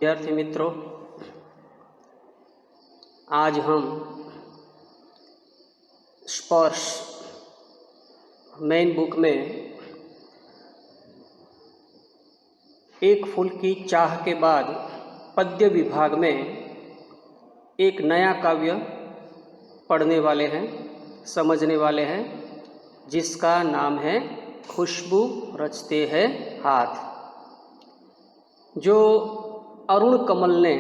विद्यार्थी मित्रों, आज हम स्पर्श मेन बुक में एक फूल की चाह के बाद पद्य विभाग में एक नया काव्य पढ़ने वाले हैं, समझने वाले हैं, जिसका नाम है खुशबू रचते हैं हाथ, जो अरुण कमल ने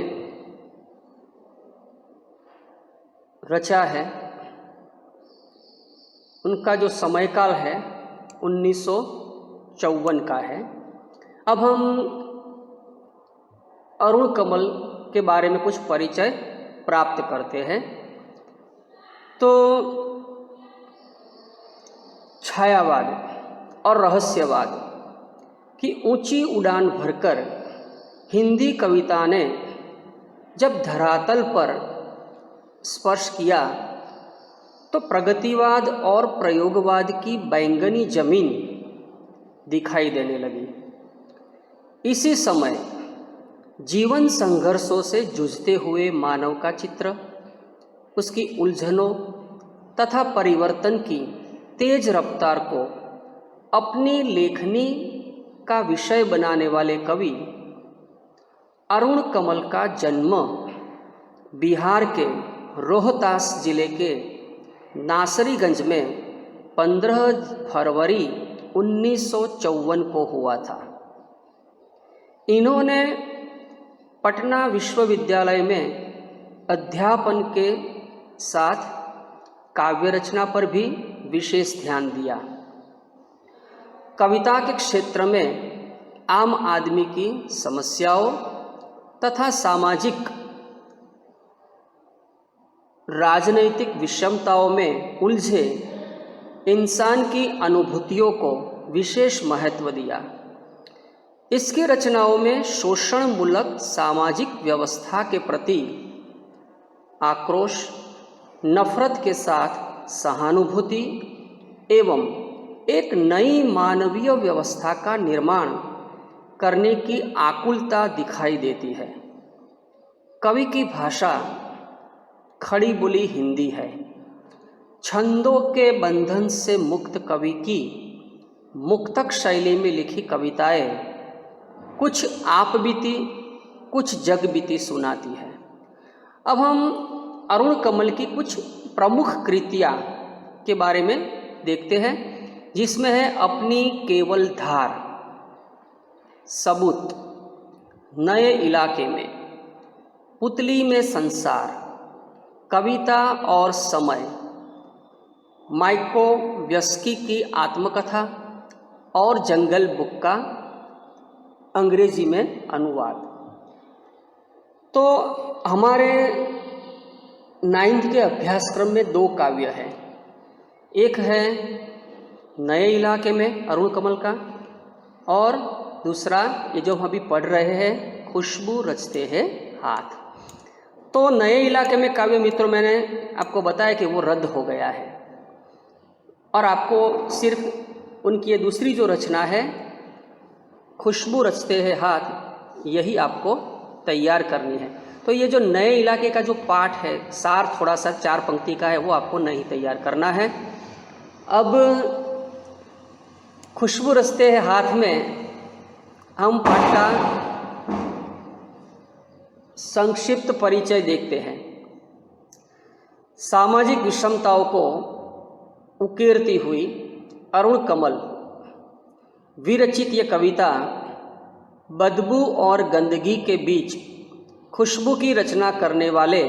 रचा है। उनका जो समयकाल है 1954 का है। अब हम अरुण कमल के बारे में कुछ परिचय प्राप्त करते हैं। तो छायावाद और रहस्यवाद की ऊंची उड़ान भरकर हिंदी कविता ने जब धरातल पर स्पर्श किया तो प्रगतिवाद और प्रयोगवाद की बैंगनी जमीन दिखाई देने लगी। इसी समय जीवन संघर्षों से जूझते हुए मानव का चित्र, उसकी उलझनों तथा परिवर्तन की तेज रफ्तार को अपनी लेखनी का विषय बनाने वाले कवि अरुण कमल का जन्म बिहार के रोहतास जिले के नासरीगंज में 15 फरवरी 1954 को हुआ था। इन्होंने पटना विश्वविद्यालय में अध्यापन के साथ काव्य रचना पर भी विशेष ध्यान दिया। कविता के क्षेत्र में आम आदमी की समस्याओं तथा सामाजिक राजनैतिक विषमताओं में उलझे इंसान की अनुभूतियों को विशेष महत्व दिया। इसकी रचनाओं में शोषणमूलक सामाजिक व्यवस्था के प्रति आक्रोश, नफरत के साथ सहानुभूति एवं एक नई मानवीय व्यवस्था का निर्माण करने की आकुलता दिखाई देती है। कवि की भाषा खड़ी बोली हिंदी है। छंदों के बंधन से मुक्त कवि की मुक्तक शैली में लिखी कविताएं कुछ आप बीती, कुछ जग बीती सुनाती है। अब हम अरुण कमल की कुछ प्रमुख कृतियां के बारे में देखते हैं, जिसमें है अपनी केवल धार, सबूत, नए इलाके में, पुतली में संसार, कविता और समय, माइकोव्स्की की आत्मकथा और जंगल बुक का अंग्रेजी में अनुवाद। तो हमारे 9th के अभ्यासक्रम में 2 काव्य हैं। एक है नए इलाके में अरुण कमल का, और दूसरा ये जो हम अभी पढ़ रहे हैं खुशबू रचते हैं हाथ। तो नए इलाके में काव्य मित्रों मैंने आपको बताया कि वो रद्द हो गया है, और आपको सिर्फ उनकी ये दूसरी जो रचना है खुशबू रचते हैं हाथ, यही आपको तैयार करनी है। तो ये जो नए इलाके का जो पाठ है, सार थोड़ा सा 4 पंक्ति का है, वो आपको नहीं तैयार करना है। अब खुशबू रचते हैं हाथ में हम पाठ का संक्षिप्त परिचय देखते हैं। सामाजिक विषमताओं को उकेरती हुई अरुण कमल विरचित ये कविता बदबू और गंदगी के बीच खुशबू की रचना करने वाले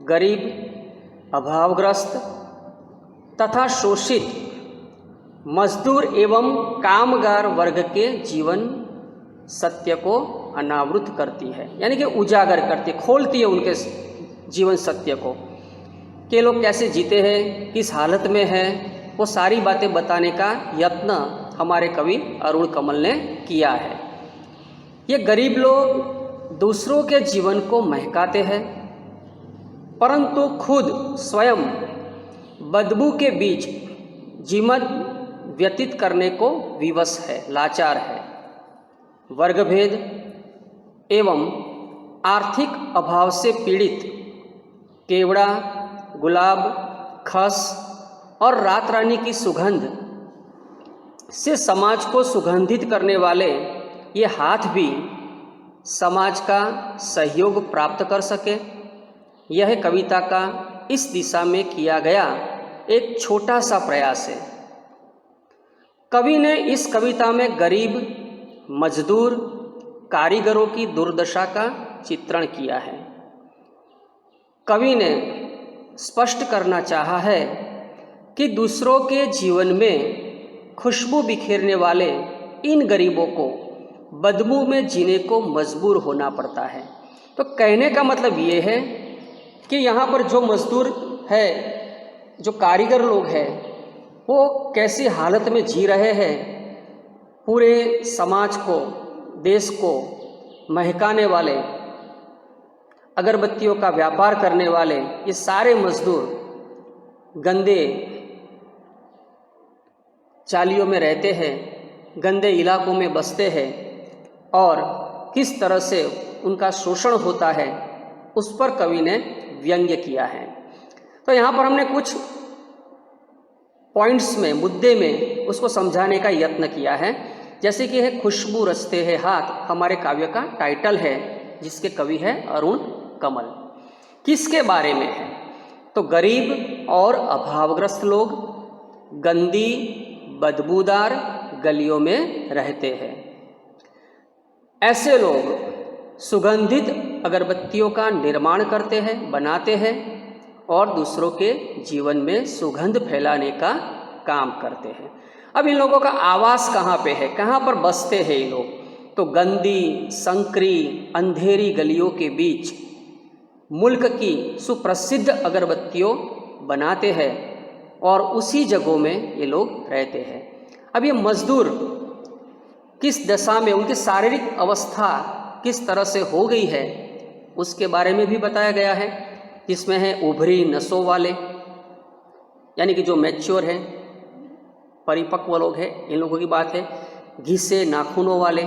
गरीब, अभावग्रस्त तथा शोषित मजदूर एवं कामगार वर्ग के जीवन सत्य को अनावृत करती है, यानी कि उजागर करती, खोलती है उनके जीवन सत्य को, कि लोग कैसे जीते हैं, किस हालत में हैं, वो सारी बातें बताने का यत्न हमारे कवि अरुण कमल ने किया है। ये गरीब लोग दूसरों के जीवन को महकाते हैं, परंतु खुद स्वयं बदबू के बीच जीवन व्यतीत करने को विवश है, लाचार है। वर्गभेद एवं आर्थिक अभाव से पीड़ित केवड़ा, गुलाब, खस और रात रानी की सुगंध से समाज को सुगंधित करने वाले ये हाथ भी समाज का सहयोग प्राप्त कर सके, यह कविता का इस दिशा में किया गया एक छोटा सा प्रयास है। कवि ने इस कविता में गरीब, मजदूर, कारीगरों की दुर्दशा का चित्रण किया है। कवि ने स्पष्ट करना चाहा है कि दूसरों के जीवन में खुशबू बिखेरने वाले इन गरीबों को बदबू में जीने को मजबूर होना पड़ता है। तो कहने का मतलब ये है कि यहाँ पर जो मजदूर है, जो कारीगर लोग हैं, वो कैसी हालत में जी रहे हैं। पूरे समाज को, देश को महकाने वाले, अगरबत्तियों का व्यापार करने वाले ये सारे मजदूर गंदे चालियों में रहते हैं, गंदे इलाकों में बसते हैं और किस तरह से उनका शोषण होता है उस पर कवि ने व्यंग्य किया है। तो यहाँ पर हमने कुछ पॉइंट्स में, मुद्दे में उसको समझाने का यत्न किया है। जैसे कि है खुशबू रचते हैं हाथ, हमारे काव्य का टाइटल है, जिसके कवि है अरुण कमल। किसके बारे में है? तो गरीब और अभावग्रस्त लोग गंदी बदबूदार गलियों में रहते हैं। ऐसे लोग सुगंधित अगरबत्तियों का निर्माण करते हैं, बनाते हैं और दूसरों के जीवन में सुगंध फैलाने का काम करते हैं। अब इन लोगों का आवास कहाँ पे है, कहाँ पर बसते हैं ये लोग? तो गंदी, संकरी, अंधेरी गलियों के बीच मुल्क की सुप्रसिद्ध अगरबत्तियों बनाते हैं और उसी जगहों में ये लोग रहते हैं। अब ये मजदूर किस दशा में, उनकी शारीरिक अवस्था किस तरह से हो गई है उसके बारे में भी बताया गया है, जिसमें है उभरी नसों वाले, यानी कि जो मैच्योर हैं, परिपक्व लोग हैं, इन लोगों की बात है। घिसे नाखूनों वाले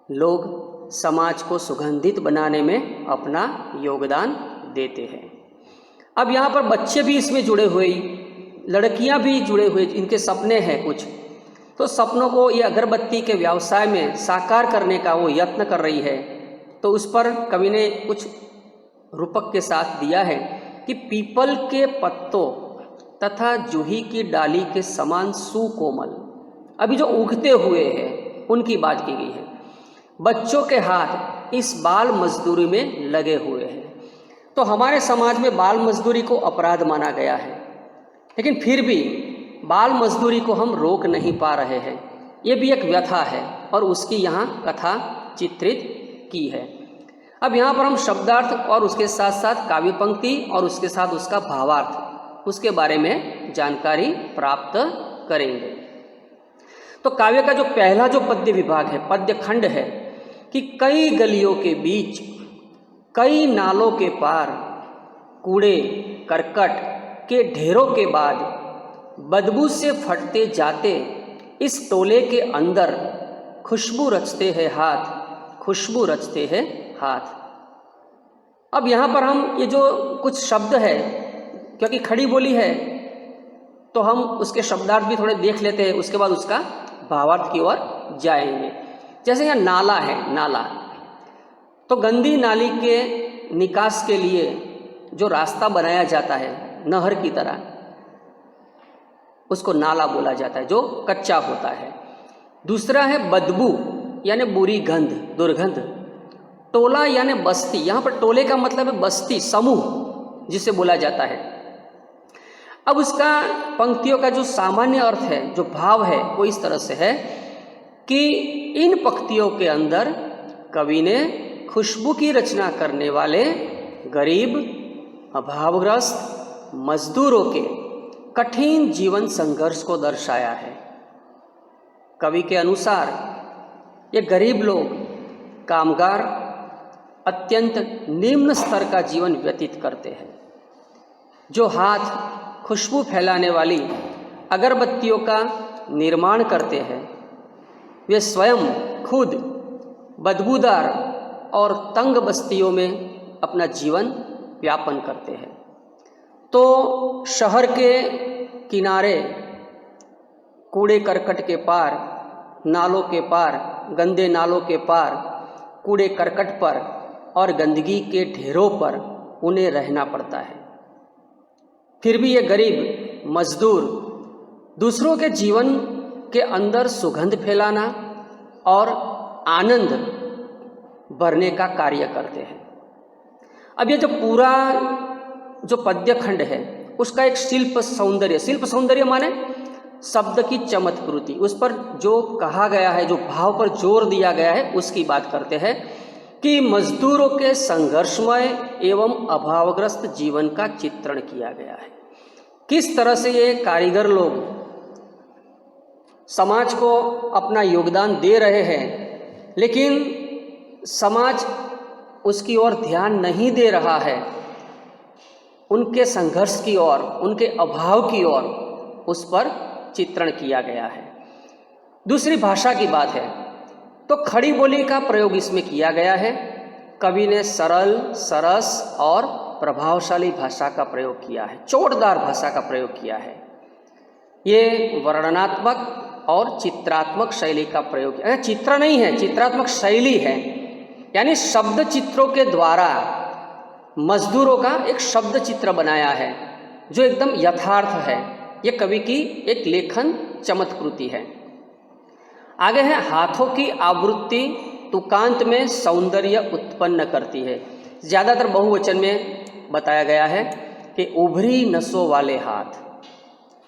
लोग समाज को सुगंधित बनाने में अपना योगदान देते हैं। अब यहाँ पर बच्चे भी इसमें जुड़े हुए, लड़कियाँ भी जुड़े हुए, इनके सपने हैं कुछ, तो सपनों को ये अगरबत्ती के व्यवसाय में साकार करने का वो यत्न कर रही है। तो उस पर कवि ने कुछ रूपक के साथ दिया है कि पीपल के पत्तों तथा जूही की डाली के समान सुकोमल, अभी जो उगते हुए हैं उनकी बात की गई है। बच्चों के हाथ इस बाल मजदूरी में लगे हुए हैं। तो हमारे समाज में बाल मजदूरी को अपराध माना गया है, लेकिन फिर भी बाल मजदूरी को हम रोक नहीं पा रहे हैं। ये भी एक व्यथा है और उसकी यहाँ कथा चित्रित की है। अब यहाँ पर हम शब्दार्थ और उसके साथ साथ काव्य पंक्ति और उसके साथ उसका भावार्थ, उसके बारे में जानकारी प्राप्त करेंगे। तो काव्य का जो पहला जो पद्य विभाग है, पद्य खंड है कि कई गलियों के बीच, कई नालों के पार, कूड़े करकट के ढेरों के बाद बदबू से फटते जाते इस टोले के अंदर खुशबू रचते हैं हाथ, खुशबू रचते हैं हाथ। अब यहाँ पर हम ये जो कुछ शब्द है, क्योंकि खड़ी बोली है तो हम उसके शब्दार्थ भी थोड़े देख लेते हैं, उसके बाद उसका भावार्थ की ओर जाएंगे। जैसे यहाँ नाला है, नाला तो गंदी नाली के निकास के लिए जो रास्ता बनाया जाता है नहर की तरह, उसको नाला बोला जाता है, जो कच्चा होता है। दूसरा है बदबू, यानी बुरी गंध, दुर्गंध। टोला यानी बस्ती, यहाँ पर टोले का मतलब है बस्ती, समूह जिसे बोला जाता है। अब उसका पंक्तियों का जो सामान्य अर्थ है, जो भाव है, वो इस तरह से है कि इन पंक्तियों के अंदर कवि ने खुशबू की रचना करने वाले गरीब, अभावग्रस्त मजदूरों के कठिन जीवन संघर्ष को दर्शाया है। कवि के अनुसार ये गरीब लोग, कामगार, अत्यंत निम्न स्तर का जीवन व्यतीत करते हैं। जो हाथ खुशबू फैलाने वाली अगरबत्तियों का निर्माण करते हैं, वे स्वयं खुद बदबूदार और तंग बस्तियों में अपना जीवन व्यापन करते हैं। तो शहर के किनारे, कूड़े करकट के पार, नालों के पार, गंदे नालों के पार, कूड़े करकट पर और गंदगी के ढेरों पर उन्हें रहना पड़ता है। फिर भी ये गरीब मजदूर दूसरों के जीवन के अंदर सुगंध फैलाना और आनंद भरने का कार्य करते हैं। अब ये जो पूरा जो पद्य खंड है उसका एक शिल्प सौंदर्य माने शब्द की चमत्कृति, उस पर जो कहा गया है, जो भाव पर जोर दिया गया है, उसकी बात करते हैं कि मजदूरों के संघर्षमय एवं अभावग्रस्त जीवन का चित्रण किया गया है। किस तरह से ये कारीगर लोग समाज को अपना योगदान दे रहे हैं, लेकिन समाज उसकी ओर ध्यान नहीं दे रहा है, उनके संघर्ष की ओर, उनके अभाव की ओर उस पर चित्रण किया गया है। दूसरी भाषा की बात है तो खड़ी बोली का प्रयोग इसमें किया गया है। कवि ने सरल, सरस और प्रभावशाली भाषा का प्रयोग किया है, चोटदार भाषा का प्रयोग किया है। ये वर्णनात्मक और चित्रात्मक शैली का प्रयोग किया, चित्र नहीं है, चित्रात्मक शैली है, यानी शब्द चित्रों के द्वारा मजदूरों का एक शब्द चित्र बनाया है जो एकदम यथार्थ है। ये कवि की एक लेखन चमत्कृति है। आगे है, हाथों की आवृत्ति तुकांत में सौंदर्य उत्पन्न करती है। ज़्यादातर बहुवचन में बताया गया है कि उभरी नसों वाले हाथ,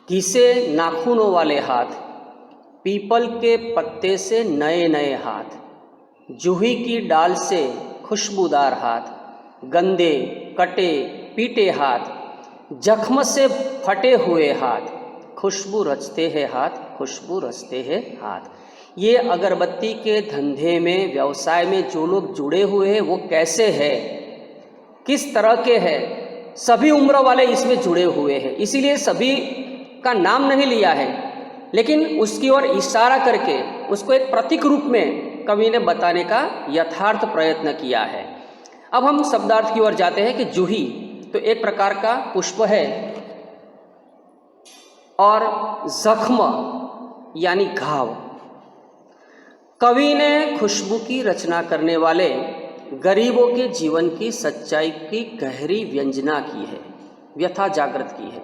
घिसे नाखूनों वाले हाथ, पीपल के पत्ते से नए नए हाथ, जूही की डाल से खुशबूदार हाथ, गंदे कटे पीटे हाथ, जख्म से फटे हुए हाथ, खुशबू रचते हैं हाथ, खुशबू रचते हैं हाथ। ये अगरबत्ती के धंधे में, व्यवसाय में जो लोग जुड़े हुए हैं वो कैसे हैं, किस तरह के हैं, सभी उम्र वाले इसमें जुड़े हुए हैं। इसीलिए सभी का नाम नहीं लिया है, लेकिन उसकी ओर इशारा करके उसको एक प्रतीक रूप में कवि ने बताने का यथार्थ प्रयत्न किया है। अब हम शब्दार्थ की ओर जाते हैं कि जूही तो एक प्रकार का पुष्प है और जख्म यानी घाव। कवि ने खुशबू की रचना करने वाले गरीबों के जीवन की सच्चाई की गहरी व्यंजना की है, व्यथा जागृत की है।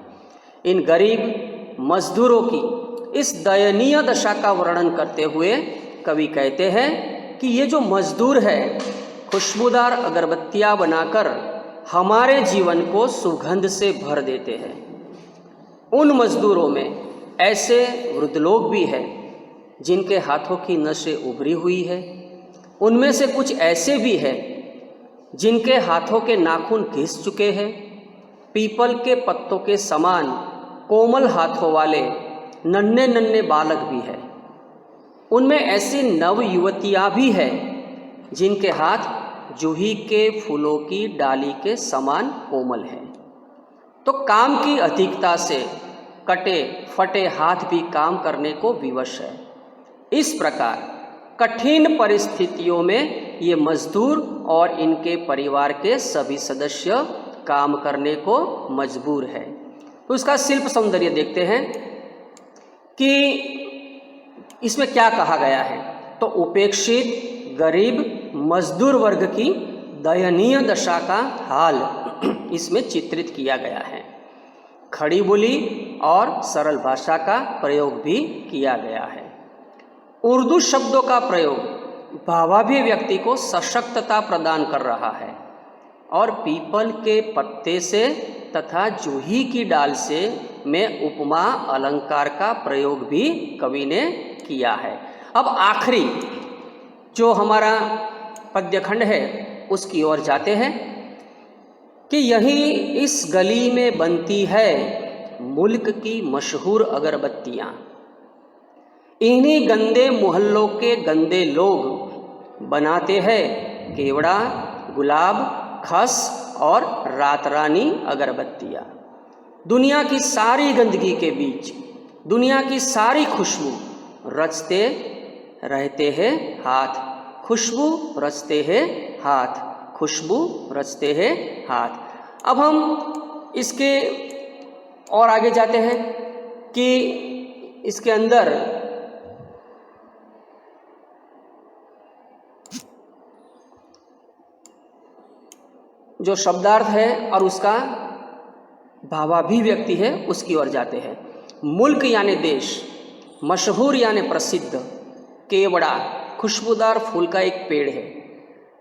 इन गरीब मजदूरों की इस दयनीय दशा का वर्णन करते हुए कवि कहते हैं कि ये जो मजदूर है खुशबूदार अगरबत्तियां बनाकर हमारे जीवन को सुगंध से भर देते हैं। उन मजदूरों में ऐसे वृद्ध लोग भी हैं जिनके हाथों की नसें उभरी हुई है। उनमें से कुछ ऐसे भी हैं जिनके हाथों के नाखून घिस चुके हैं। पीपल के पत्तों के समान कोमल हाथों वाले नन्हे नन्हे बालक भी हैं। उनमें ऐसी नव युवतियाँ भी हैं जिनके हाथ जूही के फूलों की डाली के समान कोमल है। तो काम की अधिकता से कटे फटे हाथ भी काम करने को विवश है। इस प्रकार कठिन परिस्थितियों में ये मजदूर और इनके परिवार के सभी सदस्य काम करने को मजबूर है। तो इसका शिल्प सौंदर्य देखते हैं कि इसमें क्या कहा गया है। तो उपेक्षित गरीब मजदूर वर्ग की दयनीय दशा का हाल इसमें चित्रित किया गया है। खड़ी बोली और सरल भाषा का प्रयोग भी किया गया है। उर्दू शब्दों का प्रयोग भावाभिव्यक्ति को सशक्तता प्रदान कर रहा है और पीपल के पत्ते से तथा जूही की डाल से में उपमा अलंकार का प्रयोग भी कवि ने किया है। अब आखिरी जो हमारा पद्यखंड है उसकी ओर जाते हैं कि यही इस गली में बनती है मुल्क की मशहूर अगरबत्तियाँ। इन्हीं गंदे मोहल्लों के गंदे लोग बनाते हैं केवड़ा, गुलाब, खस और रात रानी अगरबत्तियाँ। दुनिया की सारी गंदगी के बीच दुनिया की सारी खुशबू रचते रहते हैं हाथ, खुशबू रचते हैं हाथ, खुशबू रचते हैं हाथ। अब हम इसके और आगे जाते हैं कि इसके अंदर जो शब्दार्थ है और उसका भावाभिव्यक्ति है उसकी ओर जाते हैं। मुल्क यानी देश, मशहूर यानी प्रसिद्ध, केवड़ा खुशबूदार फूल का एक पेड़ है,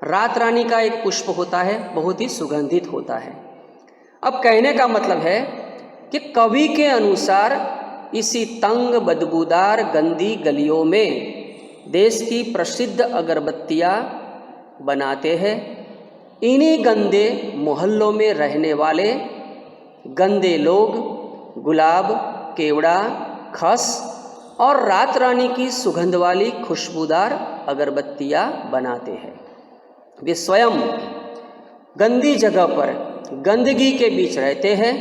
रात रानी का एक पुष्प होता है, बहुत ही सुगंधित होता है। अब कहने का मतलब है कि कवि के अनुसार इसी तंग बदबूदार गंदी गलियों में देश की प्रसिद्ध अगरबत्तियाँ बनाते हैं। इन्हीं गंदे मोहल्लों में रहने वाले गंदे लोग गुलाब, केवड़ा, खस और रात रानी की सुगंध वाली खुशबूदार अगरबत्तियाँ बनाते हैं। वे स्वयं गंदी जगह पर गंदगी के बीच रहते हैं,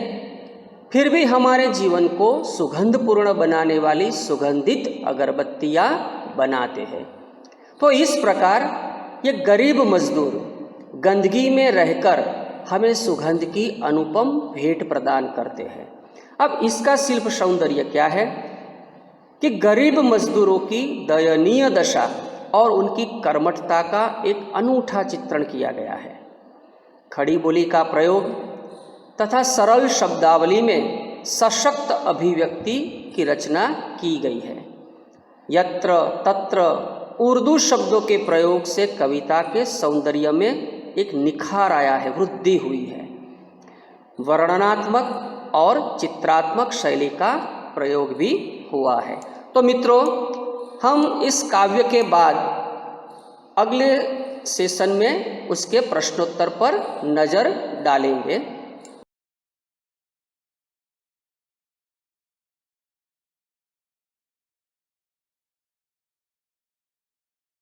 फिर भी हमारे जीवन को सुगंधपूर्ण बनाने वाली सुगंधित अगरबत्तियाँ बनाते हैं। तो इस प्रकार ये गरीब मजदूर गंदगी में रहकर हमें सुगंध की अनुपम भेंट प्रदान करते हैं। अब इसका शिल्प सौंदर्य क्या है कि गरीब मजदूरों की दयनीय दशा और उनकी कर्मठता का एक अनूठा चित्रण किया गया है। खड़ी बोली का प्रयोग तथा सरल शब्दावली में सशक्त अभिव्यक्ति की रचना की गई है। यत्र तत्र उर्दू शब्दों के प्रयोग से कविता के सौंदर्य में एक निखार आया है, वृद्धि हुई है। वर्णनात्मक और चित्रात्मक शैली का प्रयोग भी हुआ है। तो मित्रों, हम इस काव्य के बाद अगले सेशन में उसके प्रश्नोत्तर पर नज़र डालेंगे।